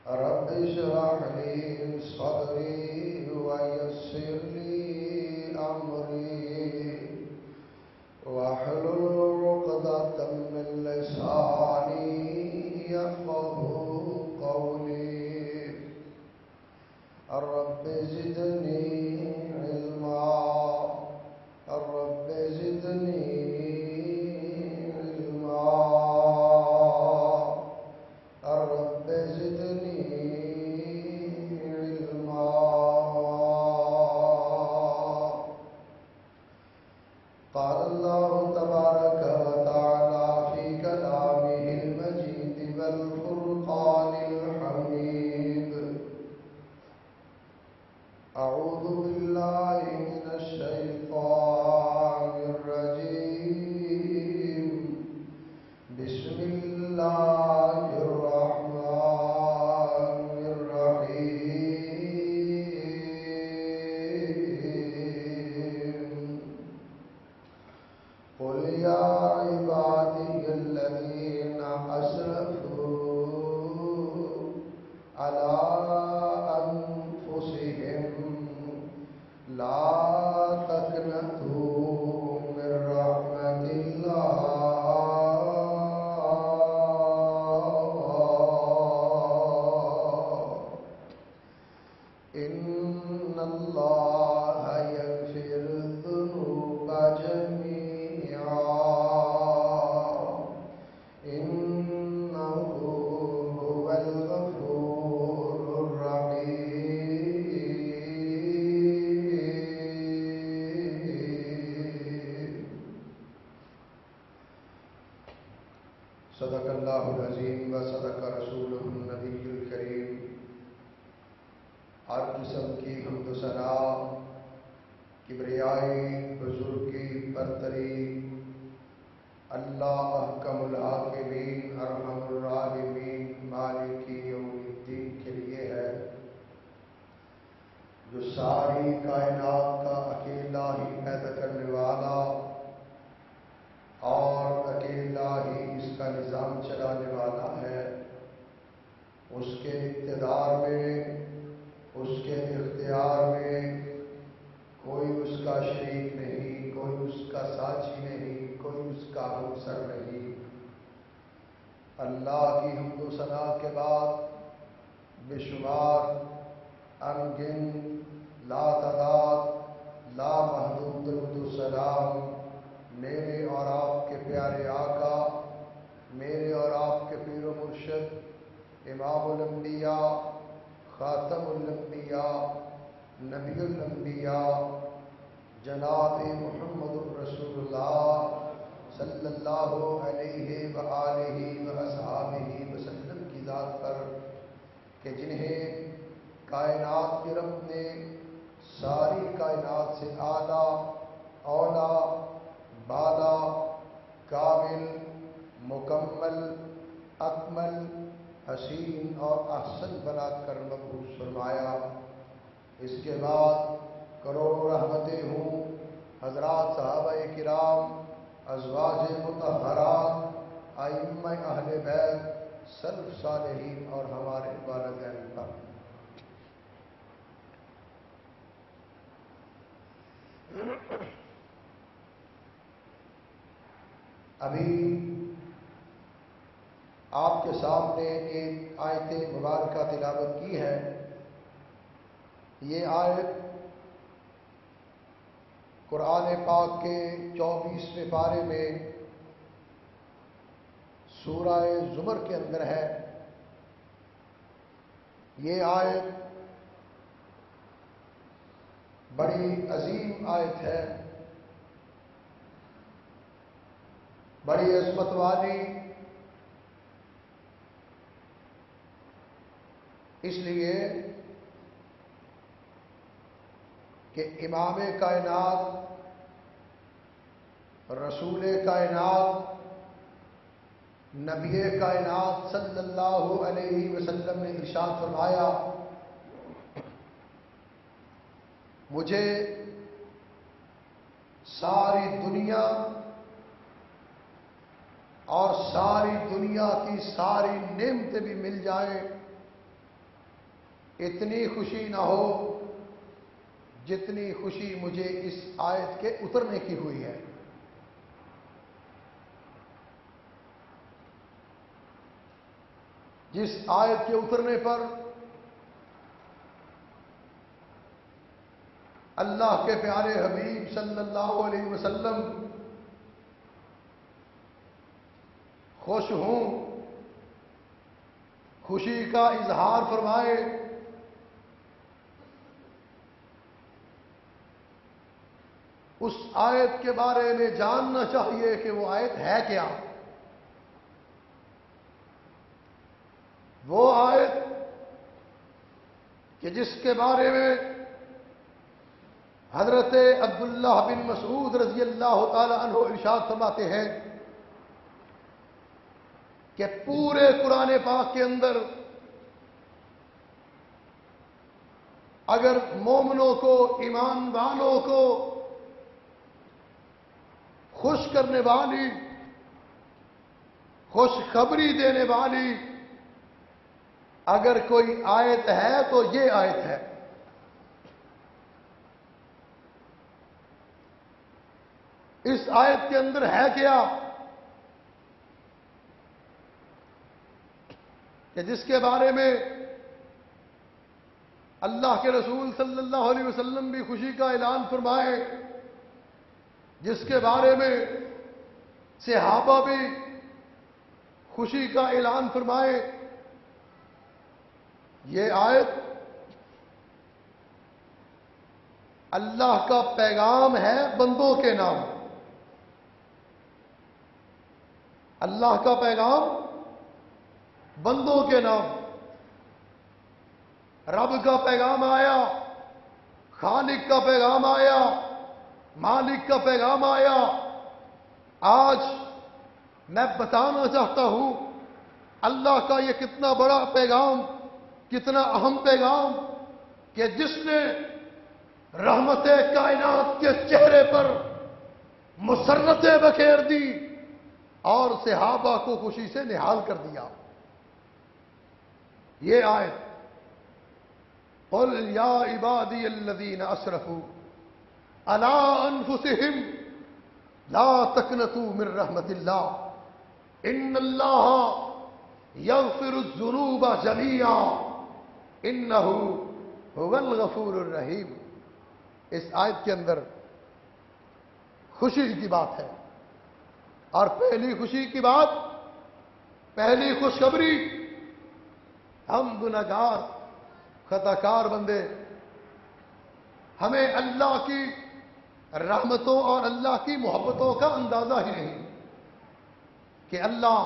رب اشرح لي صدري ويسر لي أمري واحلل عقدة من لساني يفقهوا قولي رب زدني علما رب زدني علما رب زدني علما. قال الله تبارك وتعالى في كلامه المجيد والفرقان الحميد: أعوذ بالله من الشيطان الرجيم. بسم الله الرحمن الرحيم. قل يا عبادي الذين أسرفوا على أنفسهم لا تقنطوا من رحمة الله إن الله يغفر الذنوب جميعا إنه هو الغفور الرحيم. صدق اللہ العظیم و صدق رسولہ النبی الکریم. ہر قسم کی حمد و ثنا، کبریائی، بزرگی، برتری اللہ احکم الحاکمین ارحم الراحمین مالک یوم الدین کے لیے ہے، جو ساری کائنات کا اکیلا ہی پیدا کرنے والا اور اکیلا ہی اس کا نظام چلانے والا ہے. اس کے اقتدار میں، اس کے اختیار میں کوئی اس کا شریک نہیں، کوئی اس کا ساتھی نہیں، کوئی اس کا ہمسر نہیں. اللہ کی حمد و ثنا کے بعد بے شمار انگن لا تعداد لا محدود درود و سلام میرے اور آپ کے پیارے آقا، میرے اور آپ کے پیر و مرشد، امام الانبیاء، خاتم الانبیاء، نبی الانبیاء، جناب محمد الرسول اللہ صلی اللہ علیہ وآلہ واصحابہ وسلم کی ذات پر کہ جنہیں کائنات کے رب نے ساری کائنات سے اعلیٰ، اولا، بالا، کامل، مکمل، اکمل، حسین اور احسن بنا کر مبعوث فرمایا. اس کے بعد کروڑوں رحمتیں ہوں حضرات صحابہ کرام، ازواج مطہرات، ائمہ اہل بیت، سلف صالحین اور ہمارے والدین پر. ابھی آپ کے سامنے ایک آیت مبارکہ تلاوت کی ہے. یہ آیت قرآن پاک کے 24ویں پارے میں سورہ زمر کے اندر ہے. یہ آیت بڑی عظیم آیت ہے، بڑی عظمت والی، اس لیے کہ امام کائنات، رسول کائنات، نبی کائنات صلی اللہ علیہ وسلم نے ارشاد فرمایا: مجھے ساری دنیا اور ساری دنیا کی ساری نعمتیں بھی مل جائیں اتنی خوشی نہ ہو جتنی خوشی مجھے اس آیت کے اترنے کی ہوئی ہے۔ جس آیت کے اترنے پر اللہ کے پیارے حبیب صلی اللہ علیہ وسلم خوش ہوں، خوشی کا اظہار فرمائے، اس آیت کے بارے میں جاننا چاہیے کہ وہ آیت ہے کیا۔ وہ آیت کہ جس کے بارے میں حضرت عبداللہ بن مسعود رضی اللہ تعالی عنہ ارشاد فرماتے ہیں کہ پورے قرآن پاک کے اندر اگر مومنوں کو، ایمان والوں کو خوش کرنے والی، خوشخبری دینے والی اگر کوئی آیت ہے تو یہ آیت ہے۔ اس آیت کے اندر ہے کیا کہ جس کے بارے میں اللہ کے رسول صلی اللہ علیہ وسلم بھی خوشی کا اعلان فرمائے، جس کے بارے میں صحابہ بھی خوشی کا اعلان فرمائے۔ یہ آیت اللہ کا پیغام ہے بندوں کے نام۔ اللہ کا پیغام بندوں کے نام۔ رب کا پیغام آیا، خالق کا پیغام آیا، مالک کا پیغام آیا۔ آج میں بتانا چاہتا ہوں اللہ کا یہ کتنا بڑا پیغام، کتنا اہم پیغام کہ جس نے رحمت کائنات کے چہرے پر مسرتیں بکھیر دی اور صحابہ کو خوشی سے نہال کر دیا۔ یہ آیت قل یا عبادی الذین اسرفوا علی انفسہم لا تقنطوا من رحمت اللہ ان اللہ یغفر الذنوب جمیعا انہ هو الغفور الرحیم۔ اس آیت کے اندر خوشی کی بات ہے، اور پہلی خوشی کی بات، پہلی خوشخبری، ہم گنہگار خطاکار بندے، ہمیں اللہ کی رحمتوں اور اللہ کی محبتوں کا اندازہ ہی نہیں کہ اللہ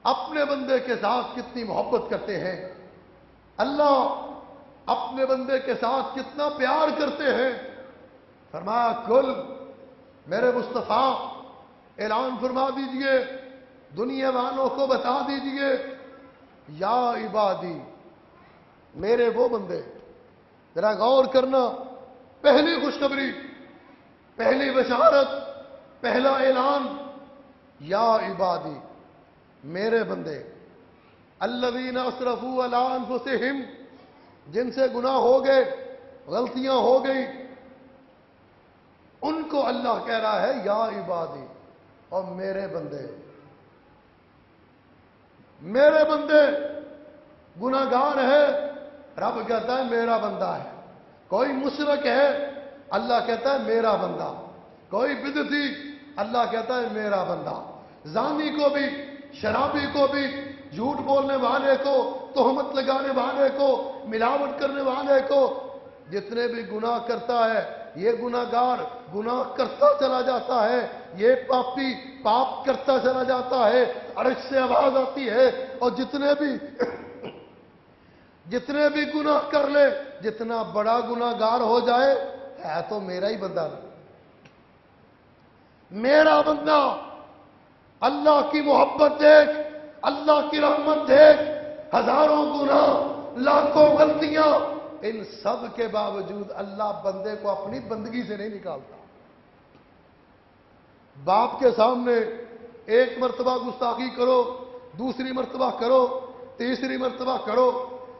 اپنے بندے کے ساتھ کتنی محبت کرتے ہیں، اللہ اپنے بندے کے ساتھ کتنا پیار کرتے ہیں۔ فرمایا کل میرے مصطفیٰ اعلان فرما دیجئے، دنیا والوں کو بتا دیجئے، یا عبادی، میرے وہ بندے۔ ذرا غور کرنا، پہلی خوشخبری، پہلی بشارت، پہلا اعلان، یا عبادی، میرے بندے، الذین اسرفوا علی انفسہم، جن سے گناہ ہو گئے، غلطیاں ہو گئی، ان کو اللہ کہہ رہا ہے یا عبادی، اور میرے بندے، میرے بندے گناہگار ہے، رب کہتا ہے میرا بندہ ہے۔ کوئی مشرک ہے، اللہ کہتا ہے میرا بندہ۔ کوئی بدعتی، اللہ کہتا ہے میرا بندہ۔ زانی کو بھی، شرابی کو بھی، جھوٹ بولنے والے کو، تہمت لگانے والے کو، ملاوٹ کرنے والے کو، جتنے بھی گناہ کرتا ہے، یہ گناہگار گناہ کرتا چلا جاتا ہے، یہ پاپی پاپ کرتا چلا جاتا ہے، عرش سے آواز آتی ہے، اور جتنے بھی گناہ کر لے، جتنا بڑا گناہگار ہو جائے، ہے تو میرا ہی بندہ، میرا بندہ۔ اللہ کی محبت دیکھ، اللہ کی رحمت دیکھ، ہزاروں گناہ، لاکھوں غلطیاں، ان سب کے باوجود اللہ بندے کو اپنی بندگی سے نہیں نکالتا۔ باپ کے سامنے ایک مرتبہ گستاخی کرو، دوسری مرتبہ کرو، تیسری مرتبہ کرو،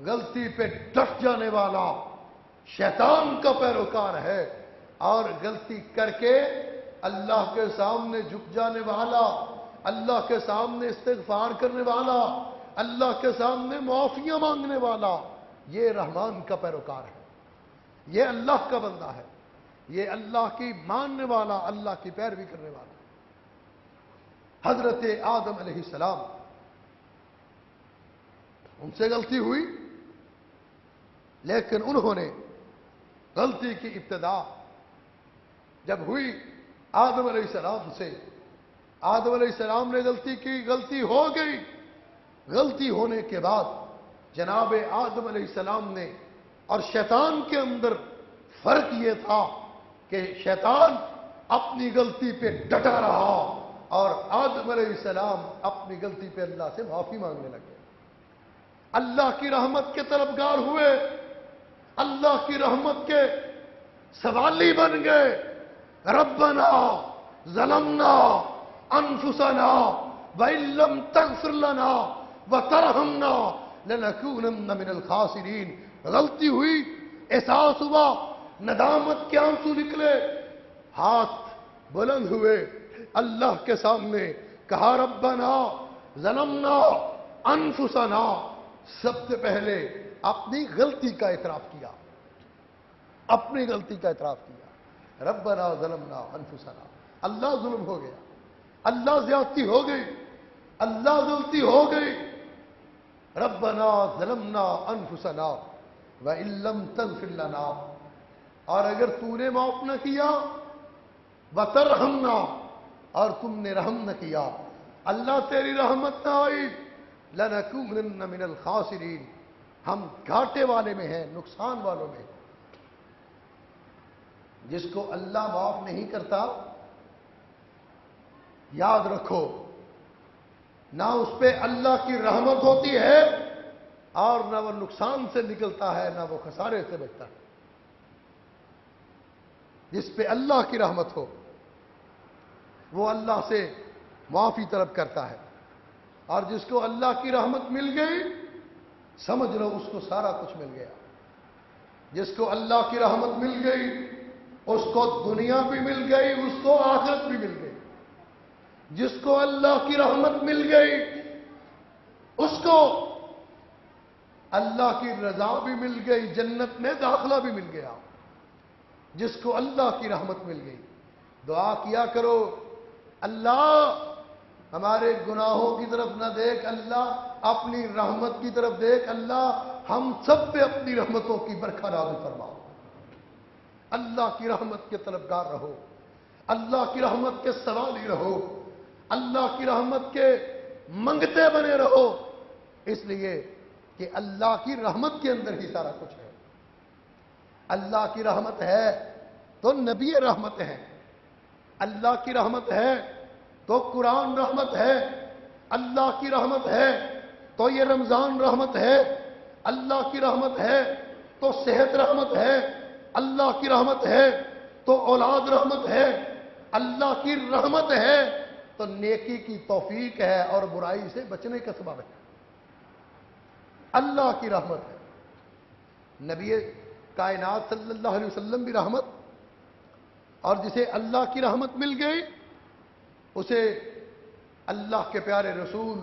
غلطی پہ ڈٹ جانے والا شیطان کا پیروکار ہے، اور غلطی کر کے اللہ کے سامنے جھک جانے والا، اللہ کے سامنے استغفار کرنے والا، اللہ کے سامنے معافیاں مانگنے والا، یہ رحمان کا پیروکار ہے، یہ اللہ کا بندہ ہے، یہ اللہ کی ماننے والا، اللہ کی پیروی کرنے والا۔ حضرت آدم علیہ السلام، ان سے غلطی ہوئی، لیکن انہوں نے غلطی کی ابتدا جب ہوئی آدم علیہ السلام سے، آدم علیہ السلام نے غلطی کی، غلطی ہو گئی۔ غلطی ہونے کے بعد جناب آدم علیہ السلام نے، اور شیطان کے اندر فرق یہ تھا کہ شیطان اپنی غلطی پہ ڈٹا رہا، اور آدم علیہ السلام اپنی غلطی پہ اللہ سے معافی مانگنے لگے، اللہ کی رحمت کے طلبگار ہوئے، اللہ کی رحمت کے سوالی بن گئے۔ ربنا ظلمنا انفسنا وان لم تغفر لنا وترحمنا لنکونن من الخاسرین۔ غلطی ہوئی، احساس ہوا، ندامت کے آنسو نکلے، ہاتھ بلند ہوئے اللہ کے سامنے، کہا ربنا ظلمنا انفسنا، سب سے پہلے اپنی غلطی کا اعتراف کیا، اپنی غلطی کا اعتراف کیا۔ ربنا ظلمنا انفسنا، اللہ ظلم ہو گیا، اللہ زیادتی ہو گئی، اللہ غلطی ہو گئی۔ ربنا ظلمنا انفسنا وان لم تغفر لنا، اور اگر تو نے معاف نہ کیا، وترحمنا، اور تم نے رحم نہ کیا، اللہ تیری رحمت نہ آئی، لنکونن من الخاسرین، ہم گھاٹے والے میں ہیں، نقصان والوں میں۔ جس کو اللہ معاف نہیں کرتا، یاد رکھو، نہ اس پہ اللہ کی رحمت ہوتی ہے، اور نہ وہ نقصان سے نکلتا ہے، نہ وہ خسارے سے بچتا ہے۔ جس پہ اللہ کی رحمت ہو وہ اللہ سے معافی طلب کرتا ہے، اور جس کو اللہ کی رحمت مل گئی، سمجھ لو اس کو سارا کچھ مل گیا۔ جس کو اللہ کی رحمت مل گئی، اس کو دنیا بھی مل گئی، اس کو آخرت بھی مل گئی۔ جس کو اللہ کی رحمت مل گئی، اس کو اللہ کی رضا بھی مل گئی، جنت میں داخلہ بھی مل گیا۔ جس کو اللہ کی رحمت مل گئی، دعا کیا کرو، اللہ ہمارے گناہوں کی طرف نہ دیکھ، اللہ اپنی رحمت کی طرف دیکھ، اللہ ہم سب پہ اپنی رحمتوں کی برکھا نازل فرماؤ۔ اللہ کی رحمت کے طلبگار رہو، اللہ کی رحمت کے سوالی رہو، اللہ کی رحمت کے منگتے بنے رہو، اس لیے کہ اللہ کی رحمت کے اندر ہی سارا کچھ ہے۔ اللہ کی رحمت ہے تو نبی رحمت ہے، اللہ کی رحمت ہے تو قرآن رحمت ہے، اللہ کی رحمت ہے تو یہ رمضان رحمت ہے، اللہ کی رحمت ہے تو صحت رحمت ہے، اللہ کی رحمت ہے تو اولاد رحمت ہے، اللہ کی رحمت ہے تو نیکی کی توفیق ہے اور برائی سے بچنے کا سبب ہے۔ اللہ کی رحمت ہے۔ نبی کائنات صلی اللہ علیہ وسلم بھی رحمت، اور جسے اللہ کی رحمت مل گئی اسے اللہ کے پیارے رسول،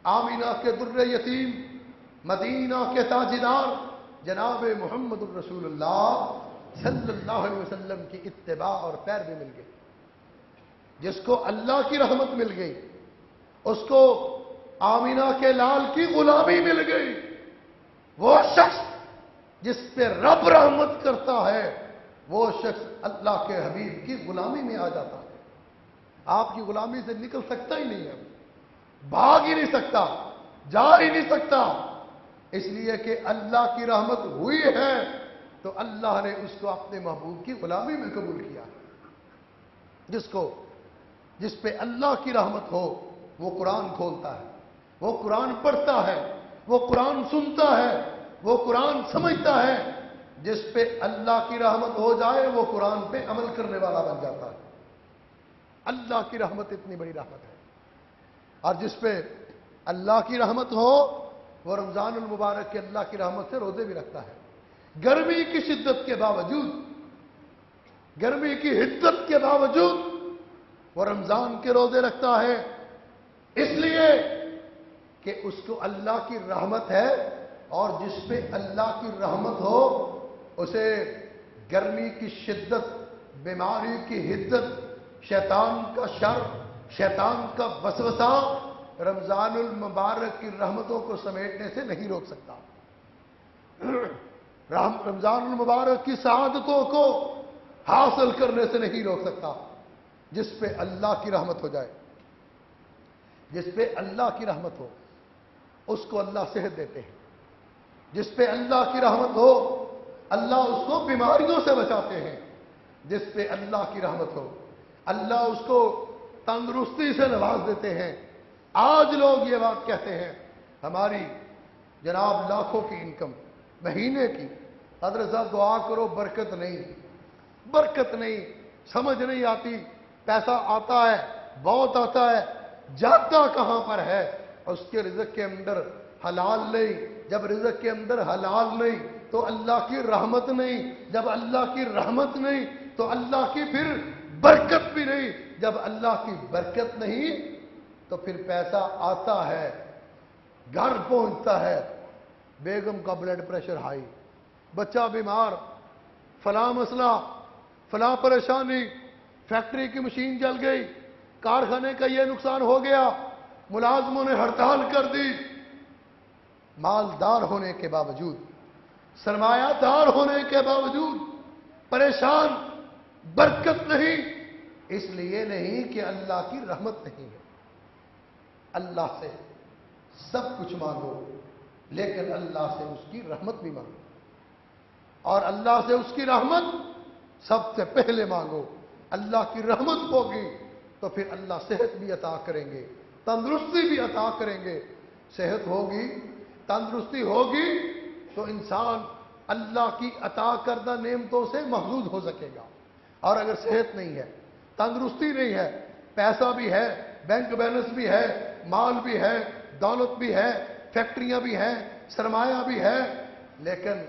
آمینہ کے در یتیم، مدینہ کے تاجدار جناب محمد الرسول اللہ صلی اللہ علیہ وسلم کی اتباع اور پیروی مل گئی۔ جس کو اللہ کی رحمت مل گئی، اس کو آمینہ کے لال کی غلامی مل گئی۔ وہ شخص جس پہ رب رحمت کرتا ہے، وہ شخص اللہ کے حبیب کی غلامی میں آ جاتا ہے۔ آپ کی غلامی سے نکل سکتا ہی نہیں ہے، بھاگ ہی نہیں سکتا، جا ہی نہیں سکتا، اس لیے کہ اللہ کی رحمت ہوئی ہے تو اللہ نے اس کو اپنے محبوب کی غلامی میں قبول کیا۔ جس پہ اللہ کی رحمت ہو وہ قرآن کھولتا ہے، وہ قرآن پڑھتا ہے، وہ قرآن سنتا ہے، وہ قرآن سمجھتا ہے۔ جس پہ اللہ کی رحمت ہو جائے وہ قرآن پہ عمل کرنے والا بن جاتا ہے۔ اللہ کی رحمت اتنی بڑی رحمت ہے، اور جس پہ اللہ کی رحمت ہو وہ رمضان المبارک کے اللہ کی رحمت سے روزے بھی رکھتا ہے، گرمی کی شدت کے باوجود، گرمی کی حدت کے باوجود وہ رمضان کے روزے رکھتا ہے، اس لیے کہ اس کو اللہ کی رحمت ہے، اور جس پہ اللہ کی رحمت ہو اسے گرمی کی شدت، بیماری کی حدت، شیطان کا شر، شیطان کا وسوسہ رمضان المبارک کی رحمتوں کو سمیٹنے سے نہیں روک سکتا، رمضان المبارک کی سعادتوں کو حاصل کرنے سے نہیں روک سکتا۔ جس پہ اللہ کی رحمت ہو جائے، جس پہ اللہ کی رحمت ہو اس کو اللہ صحت دیتے ہیں، جس پہ اللہ کی رحمت ہو اللہ اس کو بیماریوں سے بچاتے ہیں، جس پہ اللہ کی رحمت ہو اللہ اس کو تندرستی سے نواز دیتے ہیں۔ آج لوگ یہ بات کہتے ہیں ہماری جناب لاکھوں کی انکم مہینے کی، حضرت صاحب دعا کرو برکت نہیں، برکت نہیں، سمجھ نہیں آتی، پیسہ آتا ہے بہت آتا ہے جاتا کہاں پر ہے، اس کے رزق کے اندر حلال نہیں، جب رزق کے اندر حلال نہیں تو اللہ کی رحمت نہیں، جب اللہ کی رحمت نہیں تو اللہ کی پھر برکت بھی نہیں، جب اللہ کی برکت نہیں تو پھر پیسہ آتا ہے گھر پہنچتا ہے، بیگم کا بلڈ پریشر ہائی، بچہ بیمار، فلاں مسئلہ، فلاں پریشانی، فیکٹری کی مشین جل گئی، کارخانے کا یہ نقصان ہو گیا، ملازموں نے ہڑتال کر دی، مالدار ہونے کے باوجود، سرمایہ دار ہونے کے باوجود پریشان، برکت نہیں، اس لیے نہیں کہ اللہ کی رحمت نہیں ہے۔ اللہ سے سب کچھ مانگو لیکن اللہ سے اس کی رحمت بھی مانگو، اور اللہ سے اس کی رحمت سب سے پہلے مانگو۔ اللہ کی رحمت ہوگی تو پھر اللہ صحت بھی عطا کریں گے، تندرستی بھی عطا کریں گے۔ صحت ہوگی، تندرستی ہوگی تو انسان اللہ کی عطا کردہ نعمتوں سے محظوظ ہو سکے گا، اور اگر صحت نہیں ہے، تندرستی نہیں ہے، پیسہ بھی ہے، بینک بیلنس بھی ہے، مال بھی ہے، دولت بھی ہے، فیکٹریاں بھی ہیں، سرمایہ بھی ہے، لیکن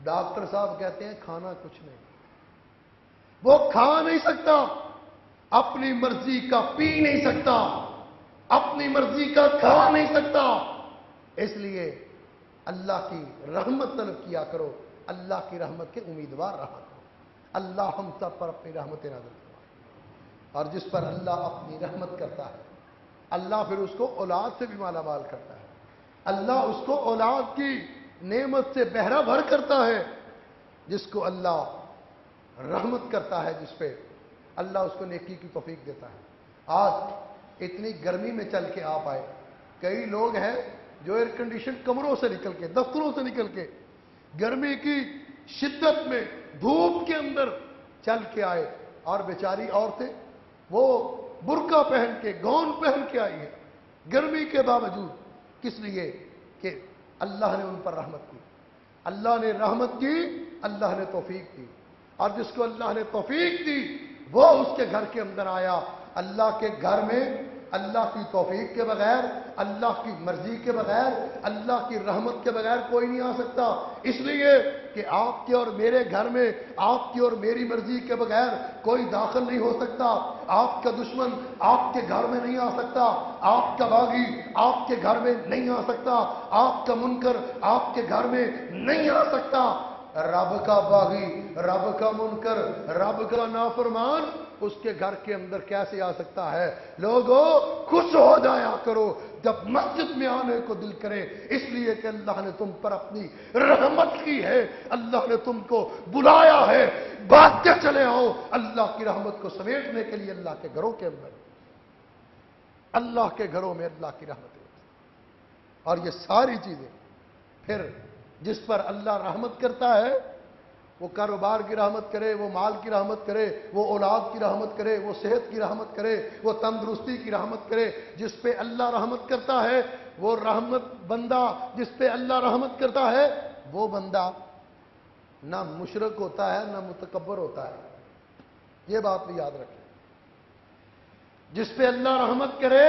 ڈاکٹر صاحب کہتے ہیں کھانا کچھ نہیں، وہ کھا نہیں سکتا، اپنی مرضی کا پی نہیں سکتا، اپنی مرضی کا کھا نہیں سکتا، اس لیے اللہ کی رحمت طلب کیا کرو، اللہ کی رحمت کے امیدوار رہا کرو۔ اللہ ہم سب پر اپنی رحمت نازل فرمائے، اور جس پر اللہ اپنی رحمت کرتا ہے اللہ پھر اس کو اولاد سے بھی مالا مال کرتا ہے، اللہ اس کو اولاد کی نعمت سے بہرہ بھر کرتا ہے۔ جس کو اللہ رحمت کرتا ہے، جس پہ اللہ اس کو نیکی کی توفیق دیتا ہے۔ آج اتنی گرمی میں چل کے آپ آئے، کئی لوگ ہیں جو ایئر کنڈیشن کمروں سے نکل کے، دفتروں سے نکل کے گرمی کی شدت میں دھوپ کے اندر چل کے آئے، اور بیچاری عورتیں وہ برقع پہن کے، گون پہن کے آئی ہے گرمی کے باوجود، کس لیے کہ اللہ نے ان پر رحمت کی، اللہ نے رحمت کی، اللہ نے توفیق دی، اور جس کو اللہ نے توفیق دی وہ اس کے گھر کے اندر آیا۔ اللہ کے گھر میں اللہ کی توفیق کے بغیر، اللہ کی مرضی کے بغیر، اللہ کی رحمت کے بغیر کوئی نہیں آ سکتا، اس لیے کہ آپ کے اور میرے گھر میں آپ کی اور میری مرضی کے بغیر کوئی داخل نہیں ہو سکتا۔ آپ کا دشمن آپ کے گھر میں نہیں آ سکتا، آپ کا باغی آپ کے گھر میں نہیں آ سکتا، آپ کا منکر آپ کے گھر میں نہیں آ سکتا۔ رب کا باغی، رب کا منکر، رب کا نافرمان اس کے گھر کے اندر کیسے آ سکتا ہے؟ لوگوں خوش ہو جایا کرو جب مسجد میں آنے کو دل کرے، اس لیے کہ اللہ نے تم پر اپنی رحمت کی ہے، اللہ نے تم کو بلایا ہے، بھاگتے چلے آؤ اللہ کی رحمت کو سمیٹنے کے لیے اللہ کے گھروں کے اندر، اللہ کے گھروں میں اللہ کی رحمت ہے۔ اور یہ ساری چیزیں پھر جس پر اللہ رحمت کرتا ہے، وہ کاروبار کی رحمت کرے، وہ مال کی رحمت کرے، وہ اولاد کی رحمت کرے، وہ صحت کی رحمت کرے، وہ تندرستی کی رحمت کرے، جس پہ اللہ رحمت کرتا ہے وہ رحمت بندہ، جس پہ اللہ رحمت کرتا ہے وہ بندہ نہ مشرک ہوتا ہے نہ متکبر ہوتا ہے، یہ بات بھی یاد رکھیں۔ جس پہ اللہ رحمت کرے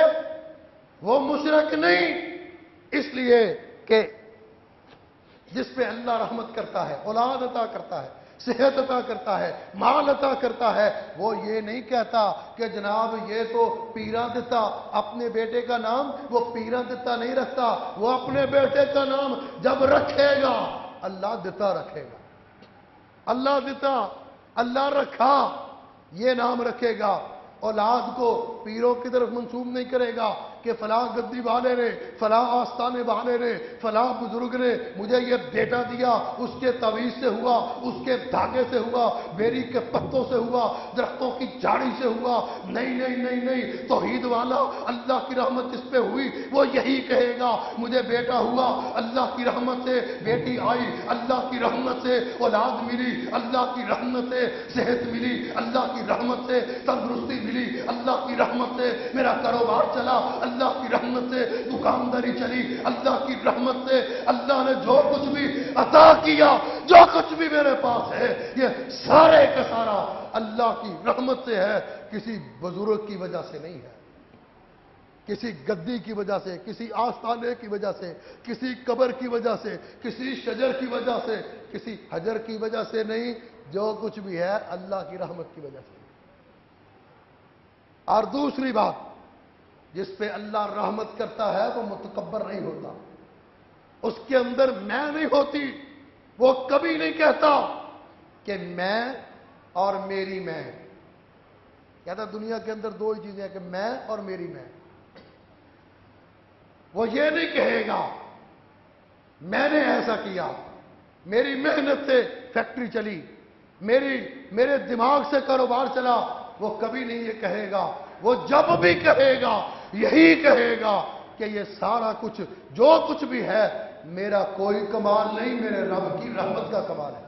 وہ مشرک نہیں، اس لیے کہ جس پہ اللہ رحمت کرتا ہے، اولاد عطا کرتا ہے، صحت عطا کرتا ہے، مال عطا کرتا ہے، وہ یہ نہیں کہتا کہ جناب یہ تو پیراں دتا، اپنے بیٹے کا نام وہ پیراں دتا نہیں رکھتا، وہ اپنے بیٹے کا نام جب رکھے گا اللہ دتا رکھے گا، اللہ دتا اللہ رکھا یہ نام رکھے گا۔ اولاد کو پیروں کی طرف منسوب نہیں کرے گا کہ فلاں گدی والے نے، فلاں آستانے والے نے، فلاں بزرگ نے مجھے یہ بیٹا دیا، اس کے تعویذ سے ہوا، اس کے دھاگے سے ہوا، بیری کے پتوں سے ہوا، درختوں کی جھاڑی سے ہوا۔ نہیں نہیں نہیں نہیں، توحید والا اللہ کی رحمت جس پہ ہوئی وہ یہی کہے گا مجھے بیٹا ہوا، اللہ کی رحمت سے بیٹی آئی، اللہ کی رحمت سے اولاد ملی، اللہ کی رحمت سے صحت ملی، اللہ کی رحمت سے تندرستی ملی، اللہ کی رحمت سے میرا کاروبار چلا، اللہ کی رحمت سے دکانداری چلی، اللہ کی رحمت سے اللہ نے جو کچھ بھی عطا کیا، جو کچھ بھی میرے پاس ہے یہ سارے کا سارا اللہ کی رحمت سے ہے، کسی بزرگ کی وجہ سے نہیں ہے، کسی گدی کی وجہ سے، کسی آستانے کی وجہ سے، کسی قبر کی وجہ سے، کسی شجر کی وجہ سے، کسی حجر کی وجہ سے نہیں، جو کچھ بھی ہے اللہ کی رحمت کی وجہ سے۔ اور دوسری بات، جس پہ اللہ رحمت کرتا ہے وہ متکبر نہیں ہوتا، اس کے اندر میں نہیں ہوتی، وہ کبھی نہیں کہتا کہ میں اور میری میں، کہتا دنیا کے اندر دو ہی چیزیں ہیں کہ میں اور میری میں، وہ یہ نہیں کہے گا میں نے ایسا کیا، میری محنت سے فیکٹری چلی، میرے دماغ سے کاروبار چلا، وہ کبھی نہیں یہ کہے گا۔ وہ جب بھی کہے گا یہی کہے گا کہ یہ سارا کچھ جو کچھ بھی ہے میرا کوئی کمال نہیں، میرے رب کی رحمت کا کمال ہے۔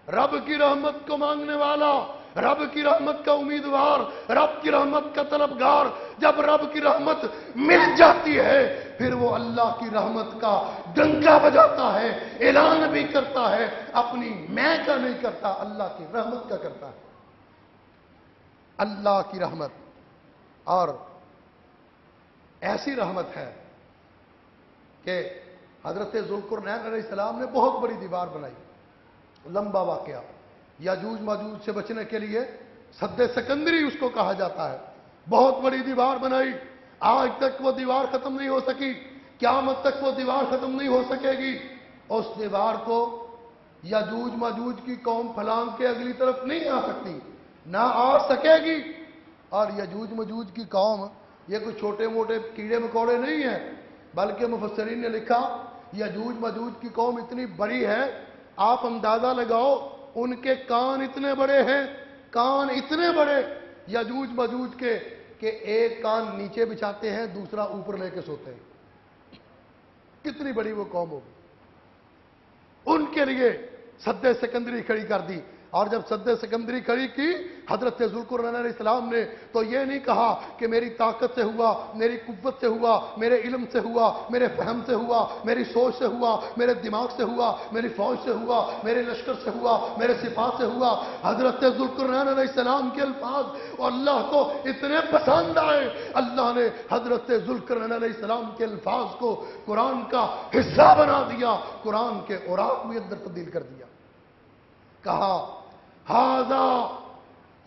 رب کی رحمت کو مانگنے والا، رب کی رحمت کا امیدوار، رب کی رحمت کا طلبگار جب رب کی رحمت مل جاتی ہے پھر وہ اللہ کی رحمت کا ڈنکا بجاتا ہے، اعلان بھی کرتا ہے، اپنی میں کا نہیں کرتا، اللہ کی رحمت کا کرتا ہے۔ اللہ کی رحمت، اور ایسی رحمت ہے کہ حضرت ذوالقرنین علیہ السلام نے بہت بڑی دیوار بنائی، لمبا واقعہ، یاجوج ماجوج سے بچنے کے لیے سد سکندری اس کو کہا جاتا ہے، بہت بڑی دیوار بنائی، آج تک وہ دیوار ختم نہیں ہو سکی، قیامت تک وہ دیوار ختم نہیں ہو سکے گی۔ اس دیوار کو یاجوج ماجوج کی قوم پھلانگ کے اگلی طرف نہیں آ سکتی، نہ آ سکے گی۔ اور یاجوج ماجوج کی قوم یہ کوئی چھوٹے موٹے کیڑے مکوڑے نہیں ہیں، بلکہ مفسرین نے لکھا یاجوج ماجوج کی قوم اتنی بڑی ہے، آپ اندازہ لگاؤ ان کے کان اتنے بڑے ہیں، کان اتنے بڑے یاجوج ماجوج کے کہ ایک کان نیچے بچھاتے ہیں دوسرا اوپر لے کے سوتے ہیں، کتنی بڑی وہ قوم ہوگی۔ ان کے لیے سد سکندری کھڑی کر دی، اور جب سد سکندری کھڑی کی حضرت ذوالقرنین علیہ السلام نے تو یہ نہیں کہا کہ میری طاقت سے ہوا، میری قوت سے ہوا، میرے علم سے ہوا، میرے فہم سے ہوا، میری سوچ سے ہوا، میرے دماغ سے ہوا، میری فوج سے ہوا، میرے لشکر سے ہوا، میرے سپاہ سے ہوا۔ حضرت ذوالقرنین علیہ السلام کے الفاظ اور اللہ کو اتنے پسند آئے، اللہ نے حضرت ذوالقرنین علیہ السلام کے الفاظ کو قرآن کا حصہ بنا دیا، قرآن کے اوراق میں اندر تبدیل کر دیا۔ کہا ھذا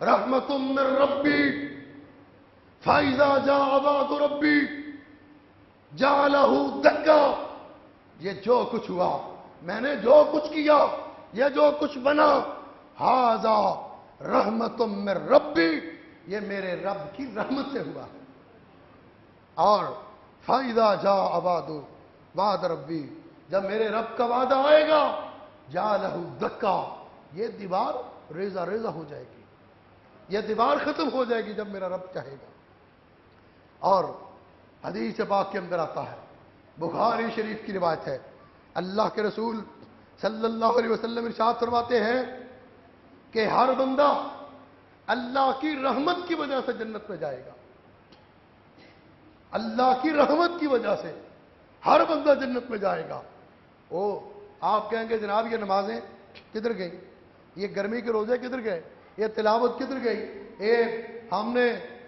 رحمت من ربی فاذا جاء وعد ربی جعلہ دکا، یہ جو کچھ ہوا، میں نے جو کچھ کیا، یہ جو کچھ بنا، ھذا رحمت من ربی، یہ میرے رب کی رحمت سے ہوا ہے۔ اور فاذا جاء وعد ربی، جب میرے رب کا وعدہ آئے گا جعلہ دکا، یہ دیوار ریزہ ریزہ ہو جائے گی، یہ دیوار ختم ہو جائے گی جب میرا رب چاہے گا۔ اور حدیث پاک کے اندر آتا ہے، بخاری شریف کی روایت ہے، اللہ کے رسول صلی اللہ علیہ وسلم ارشاد فرماتے ہیں کہ ہر بندہ اللہ کی رحمت کی وجہ سے جنت میں جائے گا، اللہ کی رحمت کی وجہ سے ہر بندہ جنت میں جائے گا۔ آپ کہیں گے جناب یہ نمازیں کدھر گئی، یہ گرمی کے روزے کدھر گئے، یہ تلاوت کدھر گئی، ہم نے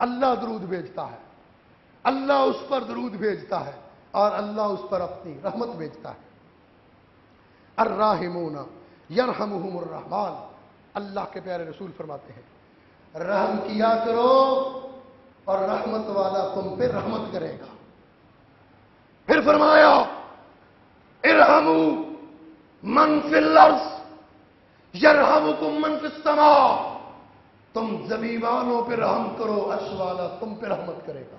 اللہ درود بھیجتا ہے، اللہ اس پر درود بھیجتا ہے اور اللہ اس پر اپنی رحمت بھیجتا ہے۔ الراحمون یرحمہم الرحمن، اللہ کے پیارے رسول فرماتے ہیں رحم کیا کرو اور رحمت والا تم پہ رحمت کرے گا۔ پھر فرمایا ارحموا من فی الارض یرحمکم من فی السماء، تم زمین والوں پہ رحم کرو، عرش والا تم پہ رحمت کرے گا۔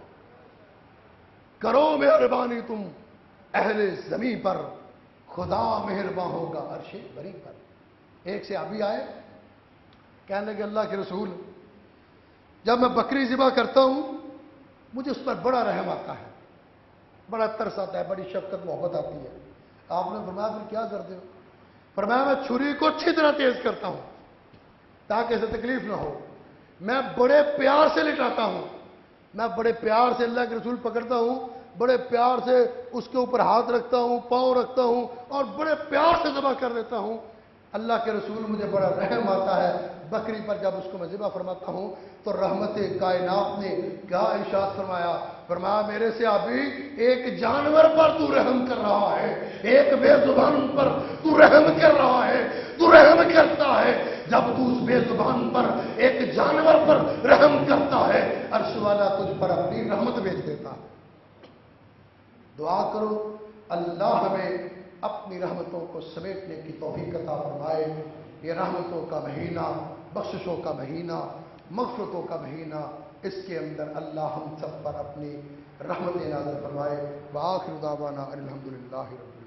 کرو مہربانی تم اہل زمین پر، خدا مہربان ہوگا عرش بری پر۔ ایک سے ابھی آئے کہنے لگے اللہ کے رسول، جب میں بکری ذبح کرتا ہوں مجھے اس پر بڑا رحم آتا ہے، بڑا ترس آتا ہے، بڑی شفقت محبت آتی ہے۔ آپ نے فرمایا پھر کیا کرتے ہو؟ فرمایا میں چھری کو اچھی طرح تیز کرتا ہوں تاکہ اسے تکلیف نہ ہو، میں بڑے پیار سے لٹاتا ہوں، میں بڑے پیار سے اللہ کے رسول پکڑتا ہوں، بڑے پیار سے اس کے اوپر ہاتھ رکھتا ہوں، پاؤں رکھتا ہوں اور بڑے پیار سے ذبح کر لیتا ہوں۔ اللہ کے رسول مجھے بڑا رحم آتا ہے بکری پر جب اس کو میں ذبح فرماتا ہوں۔ تو رحمت کائنات نے کیا ارشاد فرمایا؟ فرمایا میرے سے ابھی ایک جانور پر تو رحم کر رہا ہے، ایک بے زبان پر تو رحم کر رہا ہے، تو رحم کرتا ہے۔ جب تو اس بے زبان پر ایک جانور پر رحم کرتا ہے، عرش والا تجھ پر اپنی رحمت بھیج دیتا ہے۔ دعا کرو اللہ ہمیں اپنی رحمتوں کو سمیٹنے کی توفیق عطا فرمائے۔ یہ رحمتوں کا مہینہ، بخششوں کا مہینہ، مغفرتوں کا مہینہ، اس کے اندر اللہ ہم سب پر اپنی رحمت نازل فرمائے۔ وآخر دعوانا الحمدللہ رب